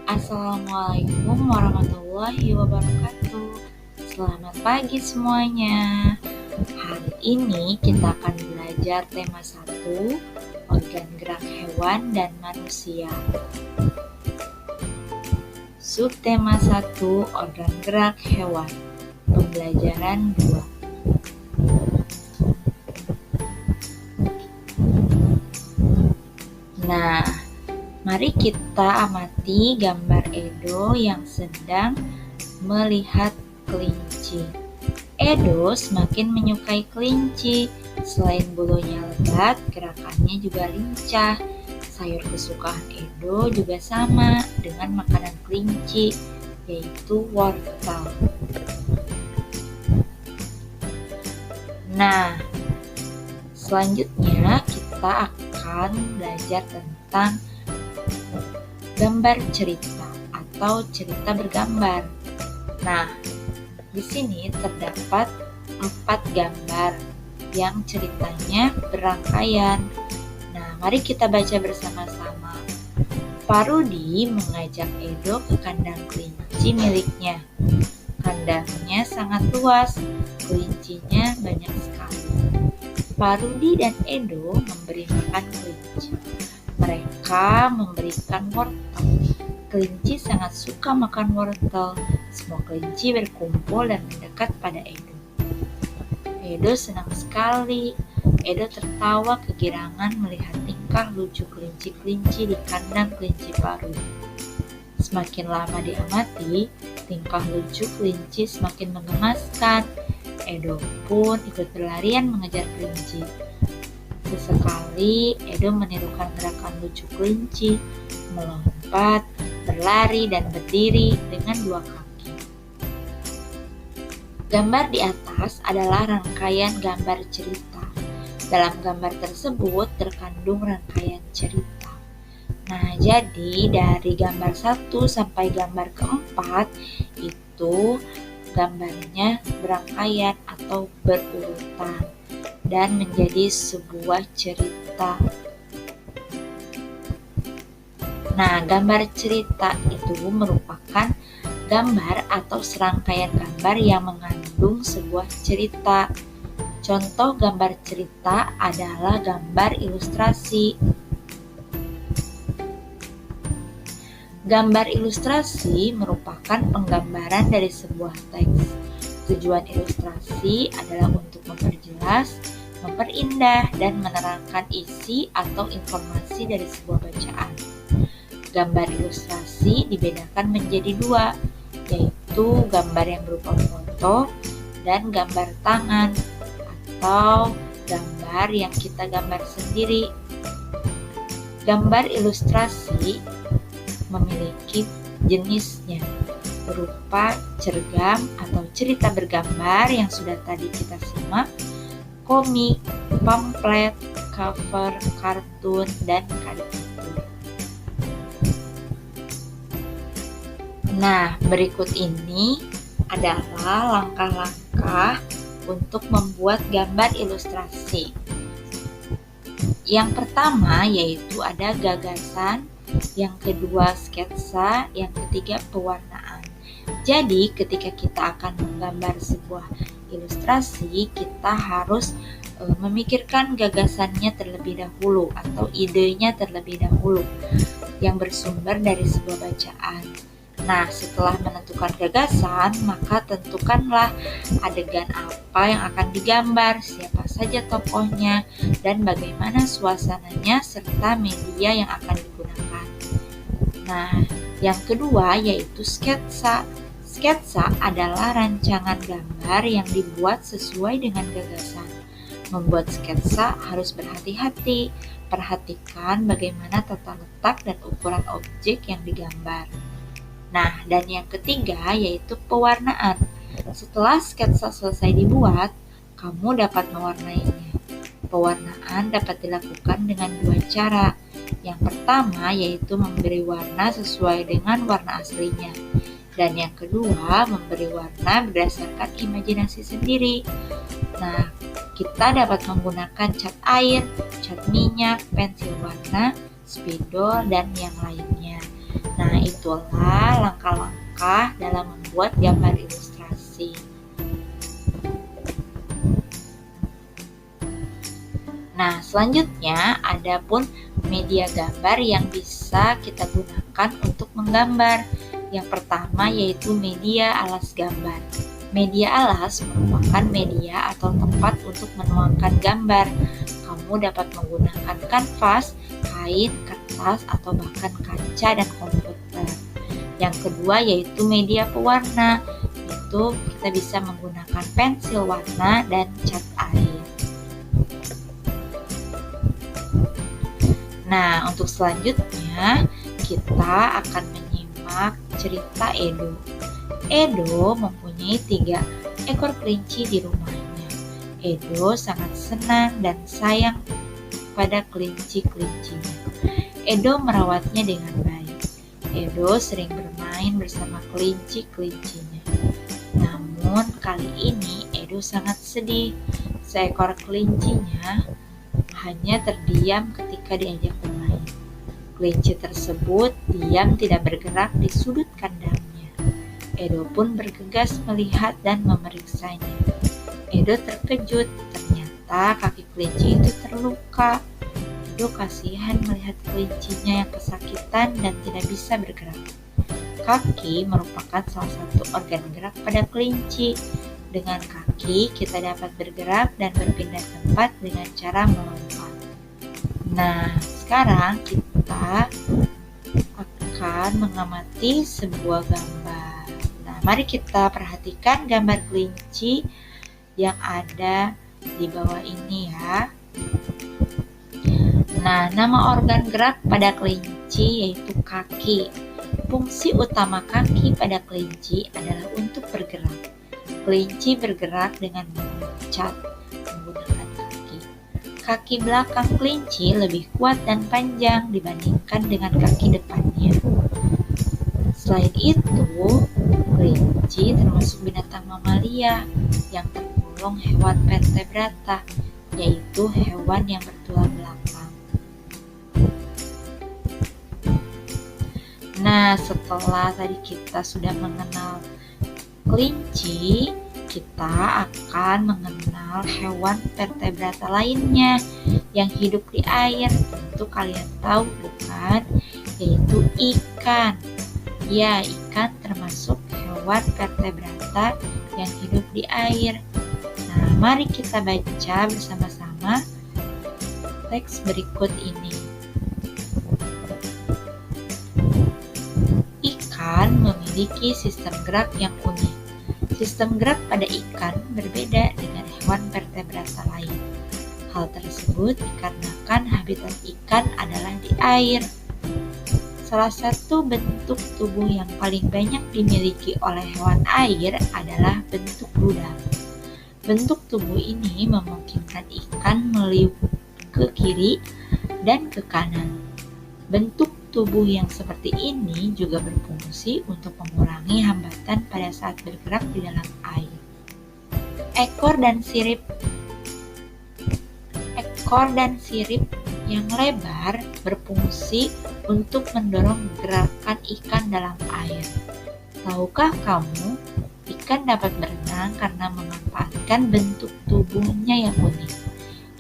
Assalamualaikum warahmatullahi wabarakatuh. Selamat pagi semuanya. Hari ini kita akan belajar tema 1, organ gerak hewan dan manusia. Subtema 1, organ gerak hewan. Pembelajaran 2. Nah, mari kita amati gambar Edo yang sedang melihat kelinci. Edo semakin menyukai kelinci. Selain bulunya lebat, gerakannya juga lincah. Sayur kesukaan Edo juga sama dengan makanan kelinci, yaitu wortel. Nah, selanjutnya kita akan belajar tentang gambar cerita atau cerita bergambar. Nah, di sini terdapat 4 gambar yang ceritanya berangkaian. Nah, mari kita baca bersama-sama. Pak Rudi mengajak Edo ke kandang kelinci miliknya. Kandangnya sangat luas, kelincinya banyak sekali. Pak Rudi dan Edo memberi makan kelinci. Mereka memberikan wortel. Kelinci sangat suka makan wortel. Semua kelinci berkumpul dan mendekat pada Edo. Edo senang sekali. Edo tertawa kegirangan melihat tingkah lucu kelinci-kelinci di kandang kelinci Pak Rudi. Semakin lama diamati, tingkah lucu kelinci semakin menggemaskan. Edo pun ikut berlarian mengejar kelinci. Sesekali Edo menirukan gerakan lucu kelinci, melompat, berlari, dan berdiri dengan 2 kaki. Gambar di atas adalah rangkaian gambar cerita. Dalam gambar tersebut terkandung rangkaian cerita. Nah, jadi dari gambar 1 sampai gambar keempat itu gambarnya berangkaian atau berurutan dan menjadi sebuah cerita. Nah, gambar cerita itu merupakan gambar atau serangkaian gambar yang mengandung sebuah cerita. Contoh gambar cerita adalah gambar ilustrasi. Gambar ilustrasi merupakan penggambaran dari sebuah teks. Tujuan ilustrasi adalah untuk memperjelas, memperindah, dan menerangkan isi atau informasi dari sebuah bacaan. Gambar ilustrasi dibedakan menjadi 2, yaitu gambar yang berupa foto dan gambar tangan, atau gambar yang kita gambar sendiri. Gambar ilustrasi memiliki jenisnya berupa cergam atau cerita bergambar yang sudah tadi kita simak, komik, pamflet, cover, kartun, dan karikatur. Nah, berikut ini adalah langkah-langkah untuk membuat gambar ilustrasi. Yang pertama yaitu ada gagasan, yang kedua sketsa, yang ketiga pewarnaan. Jadi ketika kita akan menggambar sebuah ilustrasi, kita harus memikirkan gagasannya terlebih dahulu atau idenya terlebih dahulu yang bersumber dari sebuah bacaan. Nah, setelah menentukan gagasan, maka tentukanlah adegan apa yang akan digambar, siapa saja tokohnya, dan bagaimana suasananya serta media yang akan digunakan. Nah, yang kedua yaitu sketsa. Sketsa adalah rancangan gambar yang dibuat sesuai dengan gagasan. Membuat sketsa harus berhati-hati, perhatikan bagaimana tata letak dan ukuran objek yang digambar. Nah, dan yang ketiga yaitu pewarnaan. Setelah sketsa selesai dibuat, kamu dapat mewarnainya. Pewarnaan dapat dilakukan dengan 2 cara. Yang pertama yaitu memberi warna sesuai dengan warna aslinya. Dan yang kedua, memberi warna berdasarkan imajinasi sendiri. Nah, kita dapat menggunakan cat air, cat minyak, pensil warna, spidol, dan yang lainnya. Nah, itu itulah langkah-langkah dalam membuat gambar ilustrasi. Nah, selanjutnya ada pun media gambar yang bisa kita gunakan untuk menggambar. Yang pertama yaitu media alas gambar. Media alas merupakan media atau tempat untuk menuangkan gambar. Kamu dapat menggunakan kanvas, kain, kertas, atau bahkan kaca dan komputer. Yang kedua yaitu media pewarna. Itu kita bisa menggunakan pensil warna dan cat air. Nah, untuk selanjutnya kita akan menyimak cerita Edo. Edo mempunyai 3 ekor kelinci di rumahnya. Edo sangat senang dan sayang pada kelinci-kelincinya. Edo merawatnya dengan baik. Edo sering bermain bersama kelinci-kelincinya. Namun kali ini Edo sangat sedih. Seekor kelincinya hanya terdiam ketika diajak bermain. Kelinci tersebut diam tidak bergerak di sudut kandangnya. Edo pun bergegas melihat dan memeriksanya. Edo terkejut, ternyata kaki kelinci itu terluka. Edo kasihan melihat kelincinya yang kesakitan dan tidak bisa bergerak. Kaki merupakan salah satu organ gerak pada kelinci. Dengan kaki kita dapat bergerak dan berpindah tempat dengan cara melompat. Nah, sekarang kita akan mengamati sebuah gambar. Nah, mari kita perhatikan gambar kelinci yang ada di bawah ini ya. Nah, nama organ gerak pada kelinci yaitu kaki. Fungsi utama kaki pada kelinci adalah untuk bergerak. Kelinci bergerak dengan meloncat menggunakan kaki. Kaki belakang kelinci lebih kuat dan panjang dibandingkan dengan kaki depannya. Selain itu, kelinci termasuk binatang mamalia yang tergolong hewan vertebrata, yaitu hewan yang bertulang belakang. Nah, setelah tadi kita sudah mengenal kelinci, kita akan mengenal hewan vertebrata lainnya yang hidup di air. Tentu kalian tahu bukan? Yaitu ikan. Ya, ikan termasuk hewan vertebrata yang hidup di air. Nah, mari kita baca bersama-sama teks berikut ini. Ikan memiliki sistem gerak yang unik. Sistem gerak pada ikan berbeda dengan hewan vertebrata lain. Hal tersebut dikarenakan habitat ikan adalah di air. Salah satu bentuk tubuh yang paling banyak dimiliki oleh hewan air adalah bentuk rudal. Bentuk tubuh ini memungkinkan ikan meliuk ke kiri dan ke kanan. Bentuk tubuh yang seperti ini juga berfungsi untuk mengurangi hambatan pada saat bergerak di dalam air. Ekor dan sirip yang lebar berfungsi untuk mendorong gerakan ikan dalam air. Tahukah kamu, ikan dapat berenang karena memanfaatkan bentuk tubuhnya yang unik.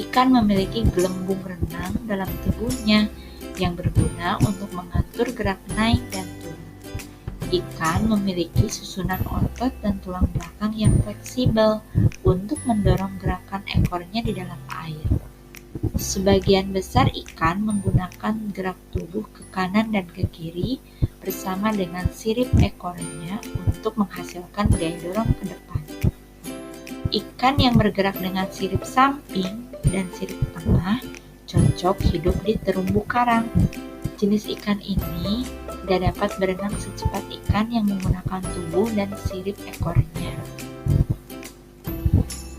Ikan memiliki gelembung renang dalam tubuhnya yang berguna untuk mengatur gerak naik dan turun. Ikan memiliki susunan otot dan tulang belakang yang fleksibel untuk mendorong gerakan ekornya di dalam air. Sebagian besar ikan menggunakan gerak tubuh ke kanan dan ke kiri bersama dengan sirip ekornya untuk menghasilkan gaya dorong ke depan. Ikan yang bergerak dengan sirip samping dan sirip tengah cocok hidup di terumbu karang. Jenis ikan ini tidak dapat berenang secepat ikan yang menggunakan tubuh dan sirip ekornya.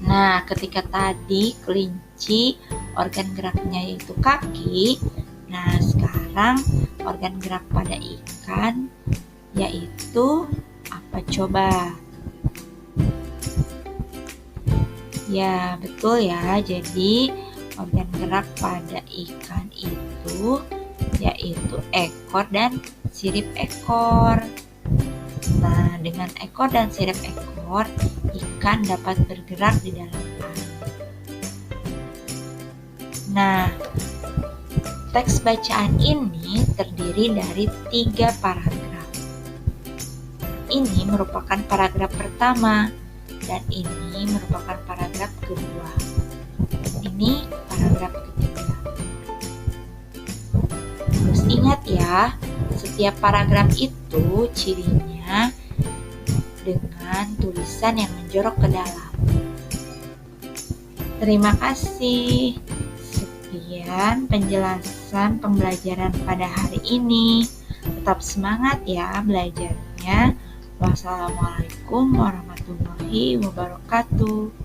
Nah, ketika tadi kelinci organ geraknya yaitu kaki, nah sekarang organ gerak pada ikan yaitu apa coba? Ya, betul ya. Jadi organ gerak pada ikan itu yaitu ekor dan sirip ekor. Nah, dengan ekor dan sirip ekor, ikan dapat bergerak di dalam air. Nah, teks bacaan ini terdiri dari 3 paragraf. Ini merupakan paragraf pertama dan ini merupakan paragraf kedua. Ini paragraf ketiga. Terus ingat ya, setiap paragraf itu cirinya dengan tulisan yang menjorok ke dalam. Terima kasih. Sekian penjelasan pembelajaran pada hari ini. Tetap semangat ya belajarnya. Wassalamualaikum warahmatullahi wabarakatuh.